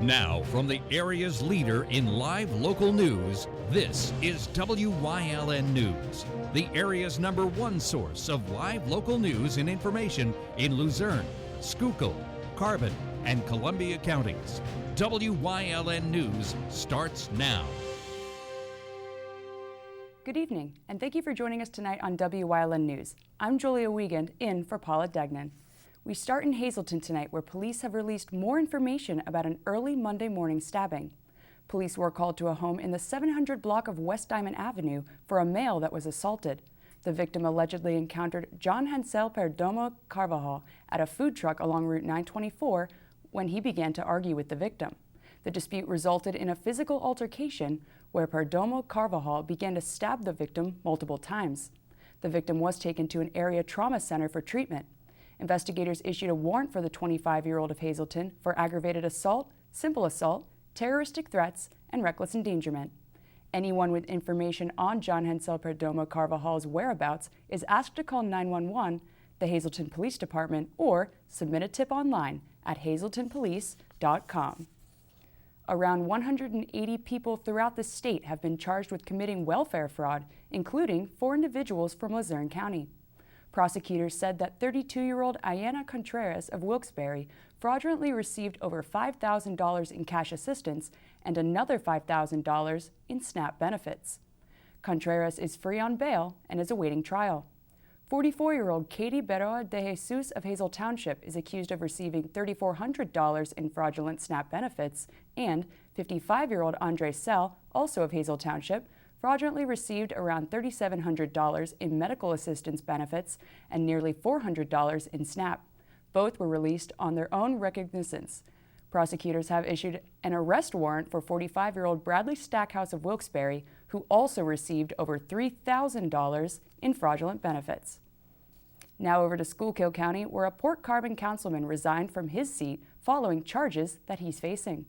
Now, from the area's leader in live local news, this is WYLN News, the area's #1 source of live local news and information in Luzerne, Schuylkill, Carbon, and Columbia counties. WYLN News starts now. Good evening, and thank you for joining us tonight on WYLN News. I'm Julia Wiegand, in for Paula Degnan. We start in Hazleton tonight, where police have released more information about an early Monday morning stabbing. Police were called to a home in the 700 block of West Diamond Avenue for a male that was assaulted. The victim allegedly encountered John Hansel Perdomo Carvajal at a food truck along Route 924 when he began to argue with the victim. The dispute resulted in a physical altercation where Perdomo Carvajal began to stab the victim multiple times. The victim was taken to an area trauma center for treatment. Investigators issued a warrant for the 25-year-old of Hazleton for aggravated assault, simple assault, terroristic threats, and reckless endangerment. Anyone with information on John Hansel Perdomo Carvajal's whereabouts is asked to call 911, the Hazleton Police Department, or submit a tip online at hazletonpolice.com. Around 180 people throughout the state have been charged with committing welfare fraud, including 4 individuals from Luzerne County. Prosecutors said that 32-year-old Ayana Contreras of Wilkes-Barre fraudulently received over $5,000 in cash assistance and another $5,000 in SNAP benefits. Contreras is free on bail and is awaiting trial. 44-year-old Katie Berroa de Jesus of Hazel Township is accused of receiving $3,400 in fraudulent SNAP benefits, and 55-year-old Andre Sell, also of Hazel Township, fraudulently received around $3,700 in medical assistance benefits and nearly $400 in SNAP. Both were released on their own recognizance. Prosecutors have issued an arrest warrant for 45-year-old Bradley Stackhouse of Wilkes-Barre, who also received over $3,000 in fraudulent benefits. Now over to Schuylkill County, where a Port Carbon councilman resigned from his seat following charges that he's facing.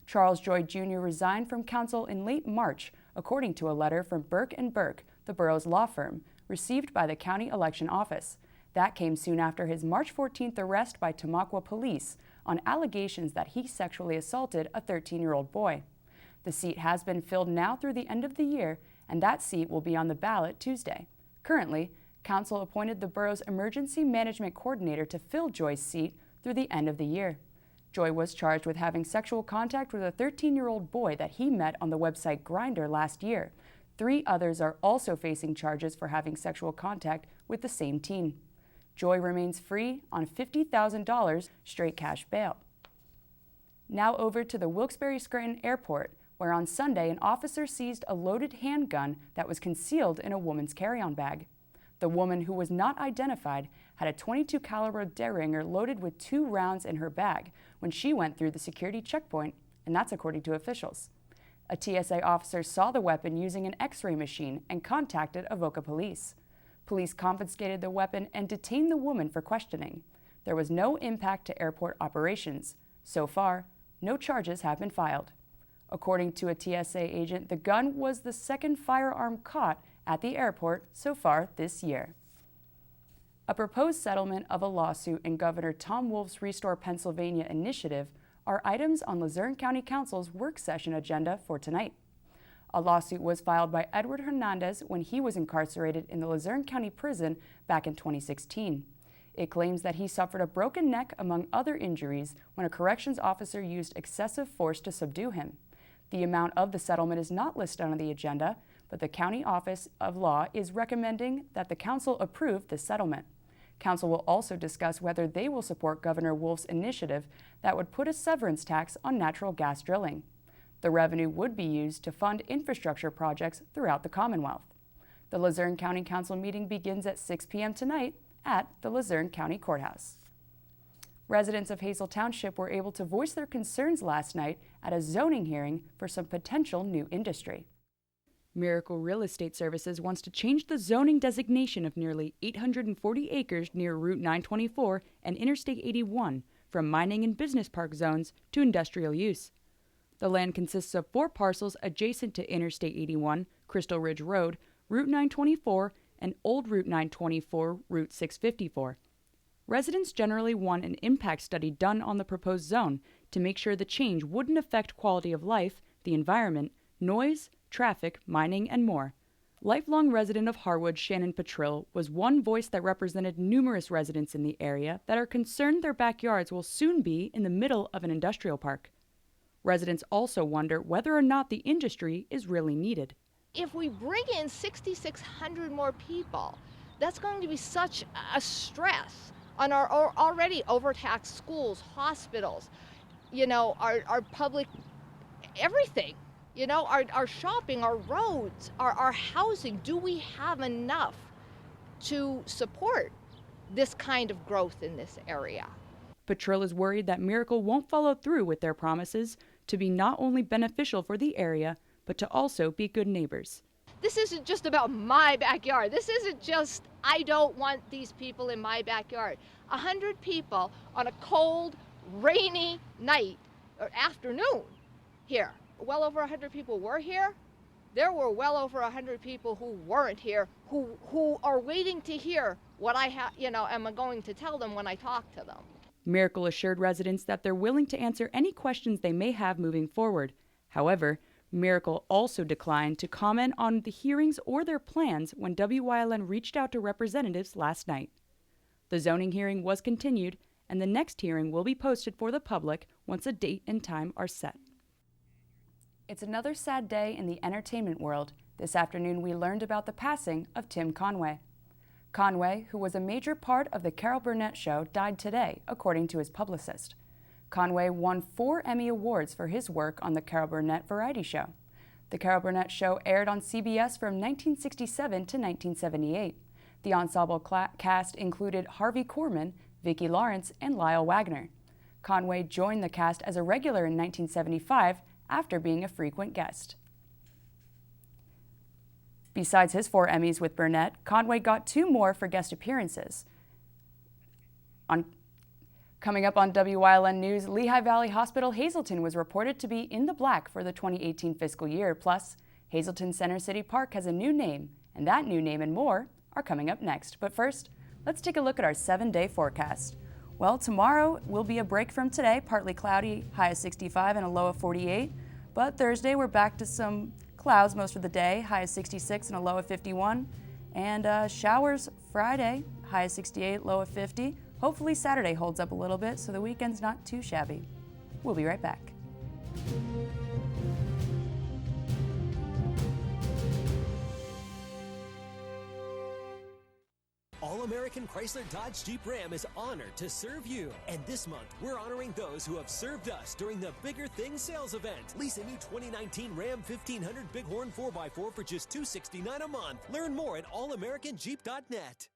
Charles Joy Jr. resigned from council in late March, according to a letter from Burke & Burke, the borough's law firm, received by the county election office. That came soon after his March 14th arrest by Tamaqua police on allegations that he sexually assaulted a 13-year-old boy. The seat has been filled now through the end of the year, and that seat will be on the ballot Tuesday. Currently, council appointed the borough's emergency management coordinator to fill Joy's seat through the end of the year. Joy was charged with having sexual contact with a 13-year-old boy that he met on the website Grindr last year. 3 others are also facing charges for having sexual contact with the same teen. Joy remains free on $50,000 straight cash bail. Now over to the Wilkes-Barre-Scranton Airport, where on Sunday an officer seized a loaded handgun that was concealed in a woman's carry-on bag. The woman, who was not identified, had a .22 caliber Derringer loaded with 2 rounds in her bag when she went through the security checkpoint, and that's according to officials. A TSA officer saw the weapon using an X-ray machine and contacted Avoca Police. Police confiscated the weapon and detained the woman for questioning. There was no impact to airport operations. So far, no charges have been filed. According to a TSA agent, the gun was the second firearm caught at the airport so far this year. A proposed settlement of a lawsuit in Governor Tom Wolf's Restore Pennsylvania initiative are items on Luzerne County Council's work session agenda for tonight. A lawsuit was filed by Edward Hernandez when he was incarcerated in the Luzerne County Prison back in 2016. It claims that he suffered a broken neck among other injuries when a corrections officer used excessive force to subdue him. The amount of the settlement is not listed on the agenda, but the County Office of Law is recommending that the council approve this settlement. Council will also discuss whether they will support Governor Wolf's initiative that would put a severance tax on natural gas drilling. The revenue would be used to fund infrastructure projects throughout the Commonwealth. The Luzerne County Council meeting begins at 6 p.m. tonight at the Luzerne County Courthouse. Residents of Hazel Township were able to voice their concerns last night at a zoning hearing for some potential new industry. Miracle Real Estate Services wants to change the zoning designation of nearly 840 acres near Route 924 and Interstate 81 from mining and business park zones to industrial use. The land consists of 4 parcels adjacent to Interstate 81, Crystal Ridge Road, Route 924, and Old Route 924, Route 654. Residents generally want an impact study done on the proposed zone to make sure the change wouldn't affect quality of life, the environment, noise, traffic, mining, and more. Lifelong resident of Harwood, Shannon Petrill, was one voice that represented numerous residents in the area that are concerned their backyards will soon be in the middle of an industrial park. Residents also wonder whether or not the industry is really needed. If we bring in 6,600 more people, that's going to be such a stress on our already overtaxed schools, hospitals, our public, everything, our shopping, our roads, our housing. Do we have enough to support this kind of growth in this area? Petrill is worried that Miracle won't follow through with their promises to be not only beneficial for the area, but to also be good neighbors. This isn't just about my backyard. This isn't just, I don't want these people in my backyard. 100 people on a cold, rainy night or afternoon here. Well over 100 people were here. There were well over 100 people who weren't here, who are waiting to hear what I am going to tell them when I talk to them. Miracle assured residents that they're willing to answer any questions they may have moving forward. However, Miracle also declined to comment on the hearings or their plans when WYLN reached out to representatives last night. The zoning hearing was continued, and the next hearing will be posted for the public once a date and time are set. It's another sad day in the entertainment world. This afternoon we learned about the passing of Tim Conway. Conway, who was a major part of the Carol Burnett Show, died today, according to his publicist. Conway won 4 Emmy Awards for his work on the Carol Burnett variety show. The Carol Burnett Show aired on CBS from 1967 to 1978. The ensemble cast included Harvey Korman, Vicki Lawrence, and Lyle Wagner. Conway joined the cast as a regular in 1975 after being a frequent guest. Besides his 4 Emmys with Burnett, Conway got 2 more for guest appearances. Coming up on WYLN News, Lehigh Valley Hospital Hazleton was reported to be in the black for the 2018 fiscal year. Plus, Hazleton Center City Park has a new name, and that new name and more are coming up next. But first, let's take a look at our 7-day forecast. Well, tomorrow will be a break from today, partly cloudy, high of 65 and a low of 48. But Thursday, we're back to some clouds most of the day, high of 66 and a low of 51. And showers Friday, high of 68, low of 50. Hopefully Saturday holds up a little bit, so the weekend's not too shabby. We'll be right back. All-American Chrysler Dodge Jeep Ram is honored to serve you. And this month, we're honoring those who have served us during the Bigger Things sales event. Lease a new 2019 Ram 1500 Bighorn 4x4 for just $269 a month. Learn more at allamericanjeep.net.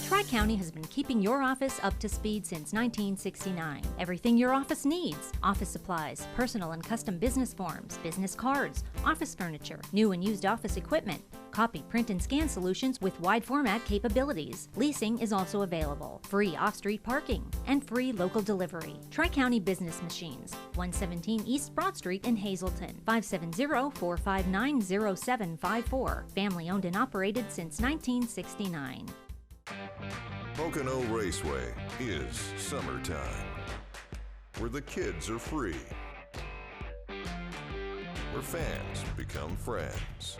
Tri-County has been keeping your office up to speed since 1969. Everything your office needs: office supplies, personal and custom business forms, business cards, office furniture, new and used office equipment, copy, print, and scan solutions with wide format capabilities. Leasing is also available, free off-street parking, and free local delivery. Tri-County Business Machines, 117 East Broad Street in Hazleton, 570-459-0754. Family owned and operated since 1969. Pocono Raceway is summertime, where the kids are free, where fans become friends,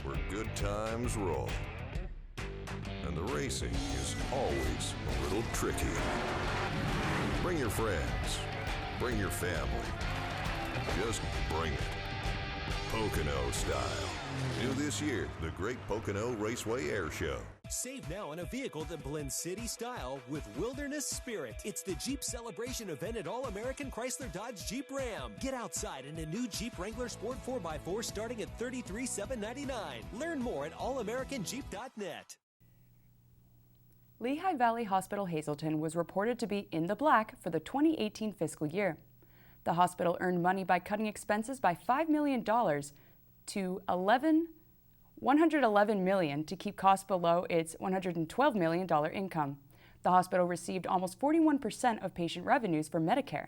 where good times roll, and the racing is always a little tricky. Bring your friends, bring your family, just bring it, Pocono style. New this year, the Great Pocono Raceway Air Show. Save now on a vehicle that blends city style with wilderness spirit. It's the Jeep Celebration event at All-American Chrysler Dodge Jeep Ram. Get outside in a new Jeep Wrangler Sport 4x4 starting at $33,799. Learn more at allamericanjeep.net. Lehigh Valley Hospital Hazleton was reported to be in the black for the 2018 fiscal year. The hospital earned money by cutting expenses by $5 million to $111 million to keep costs below its $112 million income. The hospital received almost 41% of patient revenues from Medicare.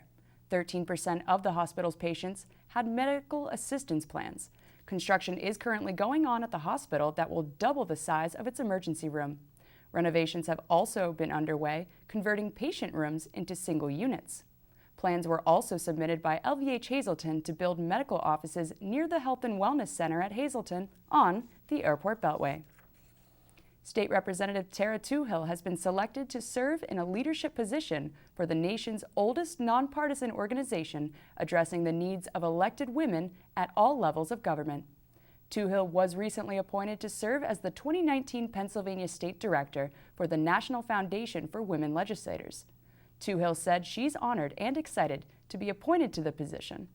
13% of the hospital's patients had medical assistance plans. Construction is currently going on at the hospital that will double the size of its emergency room. Renovations have also been underway, converting patient rooms into single units. Plans were also submitted by LVH Hazleton to build medical offices near the Health and Wellness Center at Hazleton on the Airport Beltway. State Representative Tara Toohill has been selected to serve in a leadership position for the nation's oldest nonpartisan organization addressing the needs of elected women at all levels of government. Toohill was recently appointed to serve as the 2019 Pennsylvania State Director for the National Foundation for Women Legislators. Toohill said she's honored and excited to be appointed to the position.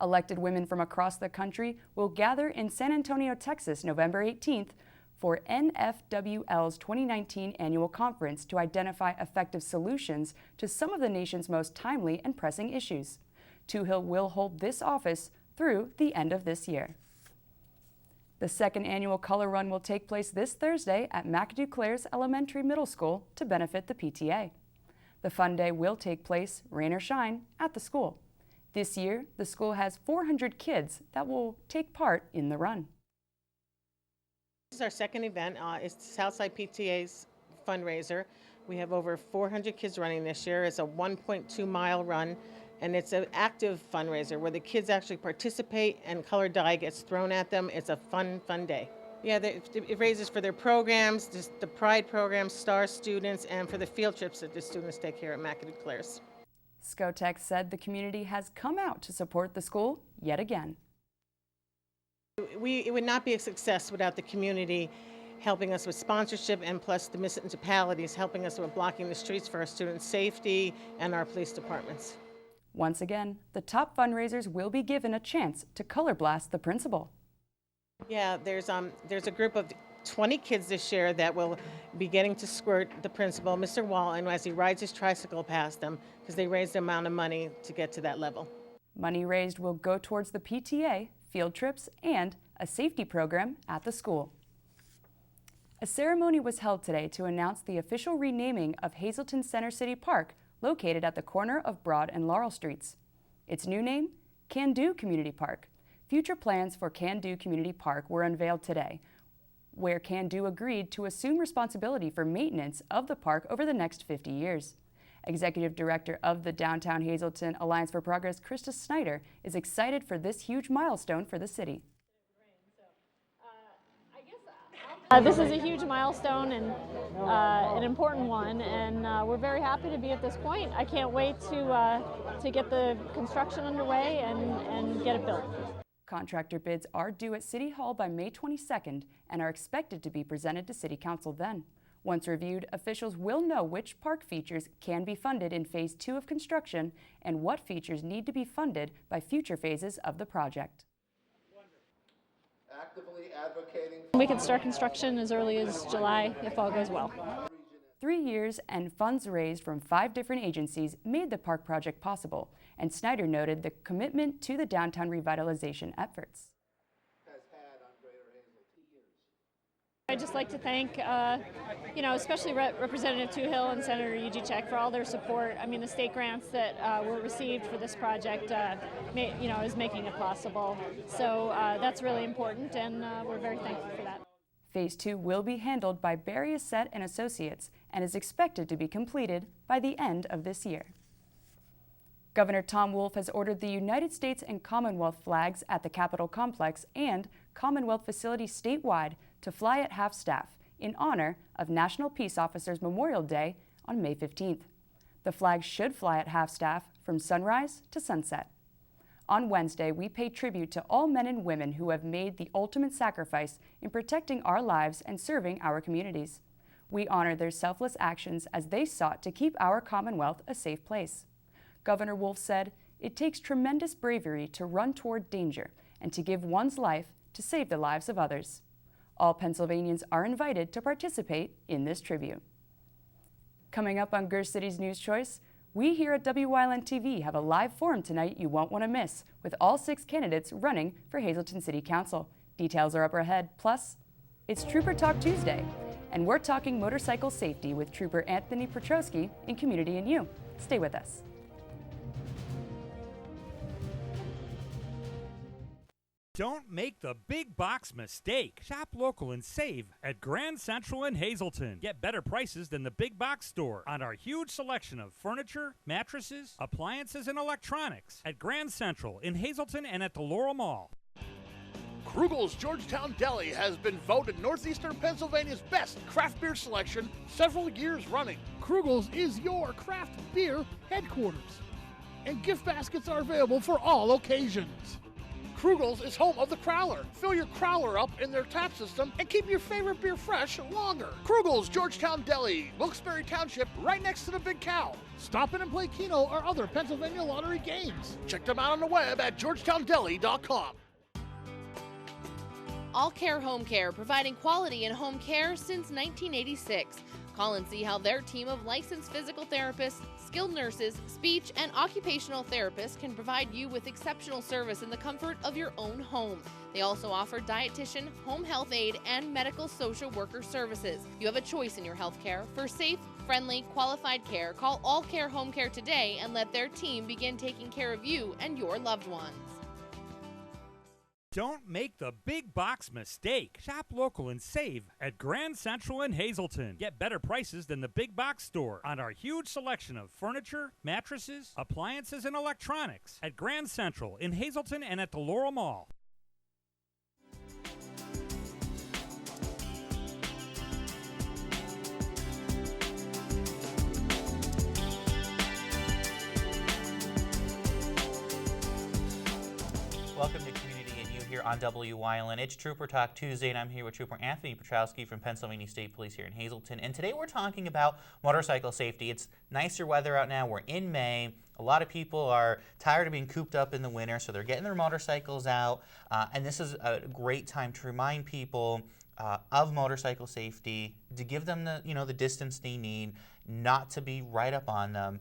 Elected women from across the country will gather in San Antonio, Texas, November 18th for NFWL's 2019 annual conference to identify effective solutions to some of the nation's most timely and pressing issues. Toohill will hold this office through the end of this year. The second annual Color Run will take place this Thursday at McAdoo Clares Elementary Middle School to benefit the PTA. The fun day will take place, rain or shine, at the school. This year, the school has 400 kids that will take part in the run. This is our second event. It's Southside PTA's fundraiser. We have over 400 kids running this year. It's a 1.2-mile run, and it's an active fundraiser where the kids actually participate and colored dye gets thrown at them. It's a fun day. Yeah, it raises for their programs, the Pride program, STAR students, and for the field trips that the students take here at McAdoo Clares. Skotek said the community has come out to support the school yet again. It would not be a success without the community helping us with sponsorship, and plus the municipalities helping us with blocking the streets for our students' safety and our police departments. Once again, the top fundraisers will be given a chance to color blast the principal. Yeah, there's a group of 20 kids this year that will be getting to squirt the principal, Mr. Wyln, as he rides his tricycle past them, because they raised the amount of money to get to that level. Money raised will go towards the PTA, field trips, and a safety program at the school. A ceremony was held today to announce the official renaming of Hazleton Center City Park, located at the corner of Broad and Laurel Streets. Its new name, Can Do Community Park. Future plans for Can Do Community Park were unveiled today, where Can Do agreed to assume responsibility for maintenance of the park over the next 50 years. Executive Director of the Downtown Hazleton Alliance for Progress, Krista Snyder, is excited for this huge milestone for the city. This is a huge milestone and an important one, and we're very happy to be at this point. I can't wait to get the construction underway and get it built. Contractor bids are due at City Hall by May 22nd and are expected to be presented to City Council then. Once reviewed, officials will know which park features can be funded in Phase 2 of construction and what features need to be funded by future phases of the project. We can start construction as early as July if all goes well. 3 years and funds raised from 5 different agencies made the park project possible, and Snyder noted the commitment to the downtown revitalization efforts. I'd just like to thank, especially Representative Toohill and Senator Yujichek for all their support. I mean, the state grants that were received for this project, is making it possible. So that's really important, and we're very thankful for that. Phase 2 will be handled by Barry Assett and Associates and is expected to be completed by the end of this year. Governor Tom Wolf has ordered the United States and Commonwealth flags at the Capitol complex and Commonwealth facilities statewide to fly at half-staff in honor of National Peace Officers Memorial Day on May 15th. The flags should fly at half-staff from sunrise to sunset. On Wednesday, we pay tribute to all men and women who have made the ultimate sacrifice in protecting our lives and serving our communities. We honor their selfless actions as they sought to keep our Commonwealth a safe place. Governor Wolf said, "It takes tremendous bravery to run toward danger and to give one's life to save the lives of others." All Pennsylvanians are invited to participate in this tribute. Coming up on Gers City's News Choice, we here at Wyln TV have a live forum tonight you won't want to miss, with all 6 candidates running for Hazleton City Council. Details are up ahead. Plus, it's Trooper Talk Tuesday, and we're talking motorcycle safety with Trooper Anthony Petrosky in Community and You. Stay with us. Don't make the big box mistake. Shop local and save at Grand Central in Hazleton. Get better prices than the big box store on our huge selection of furniture, mattresses, appliances, and electronics at Grand Central in Hazleton and at the Laurel Mall. Krugel's Georgetown Deli has been voted Northeastern Pennsylvania's best craft beer selection several years running. Krugel's is your craft beer headquarters, and gift baskets are available for all occasions. Krugel's is home of the Crowler. Fill your Crowler up in their tap system and keep your favorite beer fresh longer. Krugel's Georgetown Deli, Wilkes-Barre Township, right next to the Big Cow. Stop in and play Keno or other Pennsylvania Lottery games. Check them out on the web at georgetowndeli.com. All Care Home Care, providing quality in home care since 1986. Call and see how their team of licensed physical therapists, skilled nurses, speech, and occupational therapists can provide you with exceptional service in the comfort of your own home. They also offer dietitian, home health aide, and medical social worker services. You have a choice in your health care. For safe, friendly, qualified care, call All Care Home Care today and let their team begin taking care of you and your loved ones. Don't make the big box mistake. Shop local and save at Grand Central in Hazleton. Get better prices than the big box store on our huge selection of furniture, mattresses, appliances, and electronics at Grand Central in Hazleton and at the Laurel Mall. Welcome to Community and You here on Wyln. It's Trooper Talk Tuesday, and I'm here with Trooper Anthony Petrowski from Pennsylvania State Police here in Hazleton. And today we're talking about motorcycle safety. It's nicer weather out now. We're in May. A lot of people are tired of being cooped up in the winter, so they're getting their motorcycles out. And this is a great time to remind people of motorcycle safety, to give them the distance they need, not to be right up on them,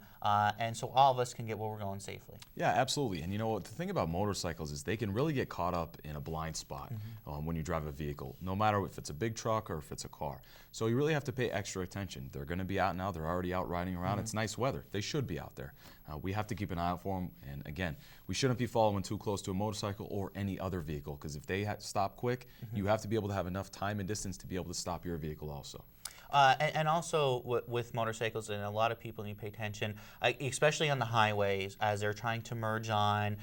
and so all of us can get where we're going safely. Yeah, absolutely. And the thing about motorcycles is they can really get caught up in a blind spot when you drive a vehicle, no matter if it's a big truck or if it's a car. So you really have to pay extra attention. They're going to be out now. They're already out riding around. It's nice weather. They should be out there. We have to keep an eye out for them. And again, we shouldn't be following too close to a motorcycle or any other vehicle, because if they stop quick, you have to be able to have enough time and distance to be able to stop your vehicle also. And also with motorcycles, and a lot of people need to pay attention, especially on the highways as they're trying to merge on.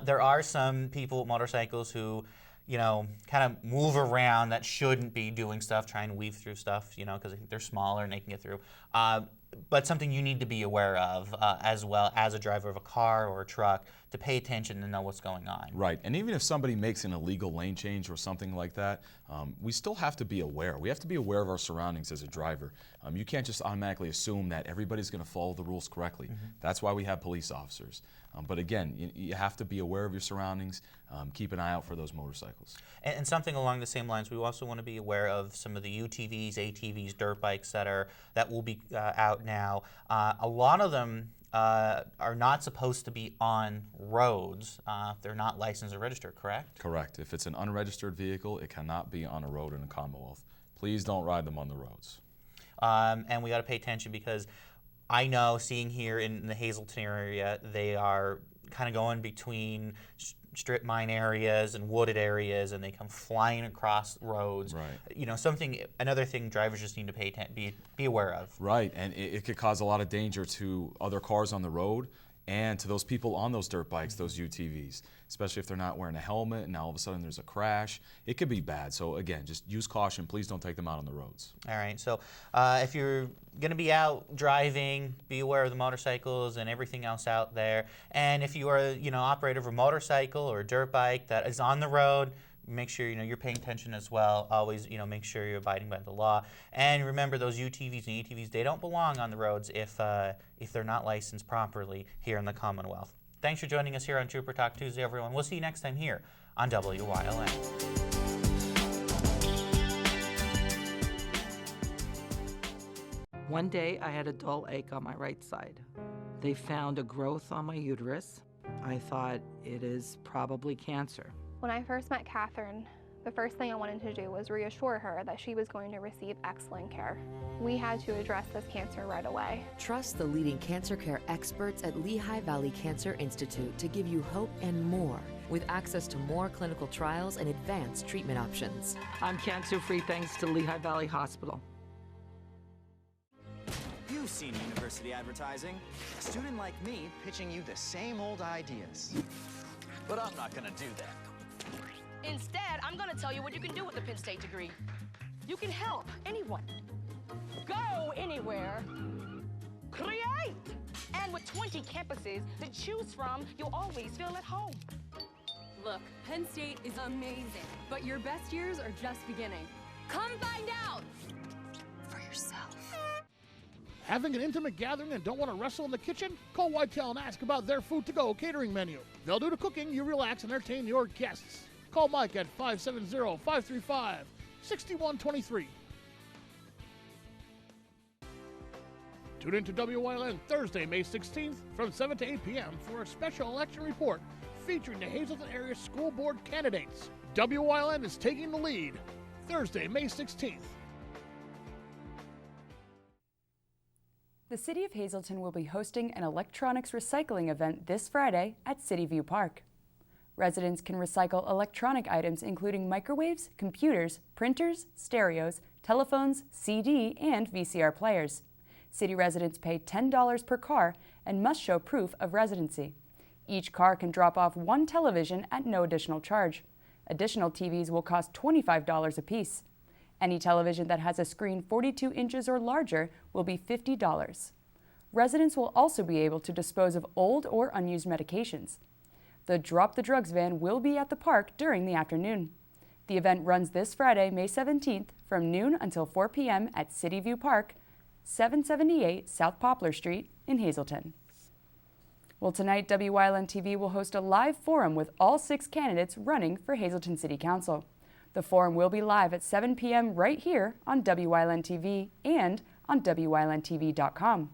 There are some people with motorcycles who, kind of move around that shouldn't be doing stuff, trying to weave through stuff, because they think they're smaller and they can get through. But something you need to be aware of as well as a driver of a car or a truck, to pay attention and know what's going on. Right, and even if somebody makes an illegal lane change or something like that, we still have to be aware. We have to be aware of our surroundings as a driver. You can't just automatically assume that everybody's going to follow the rules correctly. That's why we have police officers. But again, you have to be aware of your surroundings, keep an eye out for those motorcycles. And something along the same lines, we also want to be aware of some of the UTVs, ATVs, dirt bikes that will be out now. A lot of them are not supposed to be on roads if they're not licensed or registered, correct? Correct. If it's an unregistered vehicle, it cannot be on a road in the Commonwealth. Please don't ride them on the roads. And we got to pay attention, because I know, seeing here in the Hazleton area, they are kind of going between strip mine areas and wooded areas, and they come flying across roads. Right. Another thing drivers just need to be aware of. Right, and it could cause a lot of danger to other cars on the road and to those people on those dirt bikes, those UTVs, especially if they're not wearing a helmet and now all of a sudden there's a crash. It could be bad. So again, just use caution. Please don't take them out on the roads. All right, so if you're going to be out driving, be aware of the motorcycles and everything else out there. And if you are, operator of a motorcycle or a dirt bike that is on the road, make sure you're paying attention as well. Always make sure you're abiding by the law. And remember, those UTVs and ATVs, they don't belong on the roads if they're not licensed properly here in the Commonwealth. Thanks for joining us here on Trooper Talk Tuesday, everyone. We'll see you next time here on WYLN. One day I had a dull ache on my right side. They found a growth on my uterus. I thought it is probably cancer. When I first met Catherine, the first thing I wanted to do was reassure her that she was going to receive excellent care. We had to address this cancer right away. Trust the leading cancer care experts at Lehigh Valley Cancer Institute to give you hope and more with access to more clinical trials and advanced treatment options. I'm cancer-free thanks to Lehigh Valley Hospital. You've seen university advertising. A student like me pitching you the same old ideas. But I'm not gonna do that. Instead, I'm gonna tell you what you can do with a Penn State degree. You can help anyone. Go anywhere. Create! And with 20 campuses to choose from, you'll always feel at home. Look, Penn State is amazing, but your best years are just beginning. Come find out for yourself. Having an intimate gathering and don't want to wrestle in the kitchen? Call Whitetail and ask about their food-to-go catering menu. They'll do the cooking, you relax and entertain your guests. Call Mike at 570-535-6123. Tune in to WYLN Thursday, May 16th from 7 to 8 p.m. for a special election report featuring the Hazleton area school board candidates. WYLN is taking the lead. Thursday, May 16th. The City of Hazleton will be hosting an electronics recycling event this Friday at City View Park. Residents can recycle electronic items including microwaves, computers, printers, stereos, telephones, CD, and VCR players. City residents pay $10 per car and must show proof of residency. Each car can drop off one television at no additional charge. Additional TVs will cost $25 apiece. Any television that has a screen 42 inches or larger will be $50. Residents will also be able to dispose of old or unused medications. The Drop the Drugs van will be at the park during the afternoon. The event runs this Friday, May 17th from noon until 4 p.m. at City View Park, 778 South Poplar Street in Hazleton. Well, tonight, WYLN TV will host a live forum with all 6 candidates running for Hazleton City Council. The forum will be live at 7 p.m. right here on WYLN TV and on WYLNTV.com.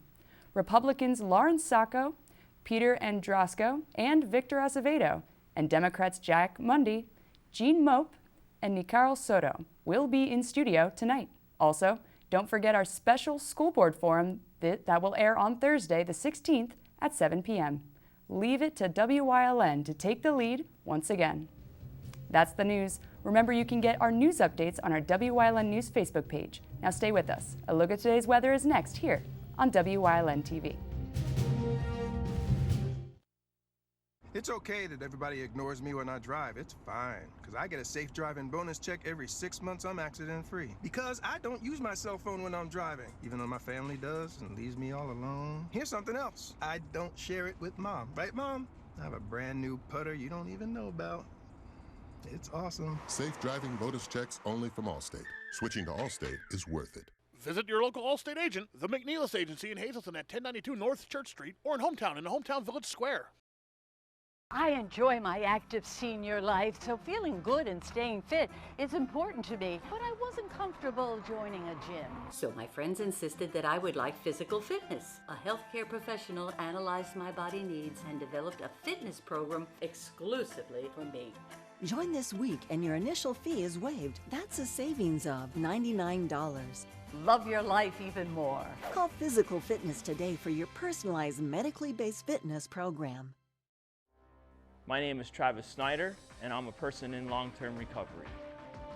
Republicans Lawrence Sacco, Peter Andrasco, and Victor Acevedo, and Democrats Jack Mundy, Jean Mope, and Nicarol Soto will be in studio tonight. Also, don't forget our special school board forum that will air on Thursday, the 16th at 7 p.m. Leave it to WYLN to take the lead once again. That's the news. Remember, you can get our news updates on our WYLN News Facebook page. Now stay with us. A look at today's weather is next here on WYLN TV. It's okay that everybody ignores me when I drive. It's fine, because I get a safe driving bonus check every 6 months I'm accident-free. Because I don't use my cell phone when I'm driving, even though my family does and leaves me all alone. Here's something else. I don't share it with Mom. Right, Mom? I have a brand new putter you don't even know about. It's awesome. Safe driving bonus checks only from Allstate. Switching to Allstate is worth it. Visit your local Allstate agent, the McNeilis Agency in Hazleton at 1092 North Church Street, or in Hometown in the Hometown Village Square. I enjoy my active senior life, so feeling good and staying fit is important to me, but I wasn't comfortable joining a gym. So my friends insisted that I would like physical fitness. A healthcare professional analyzed my body needs and developed a fitness program exclusively for me. Join this week and your initial fee is waived. That's a savings of $99. Love your life even more. Call Physical Fitness today for your personalized medically based fitness program. My name is Travis Snyder, and I'm a person in long-term recovery.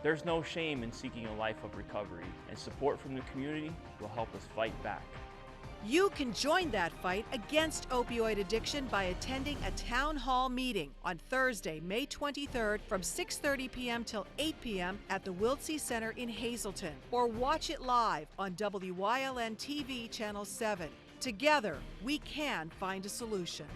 There's no shame in seeking a life of recovery, and support from the community will help us fight back. You can join that fight against opioid addiction by attending a town hall meeting on Thursday, May 23rd from 6:30 p.m. till 8 p.m. at the Wiltsey Center in Hazleton, or watch it live on WYLN TV Channel 7. Together, we can find a solution.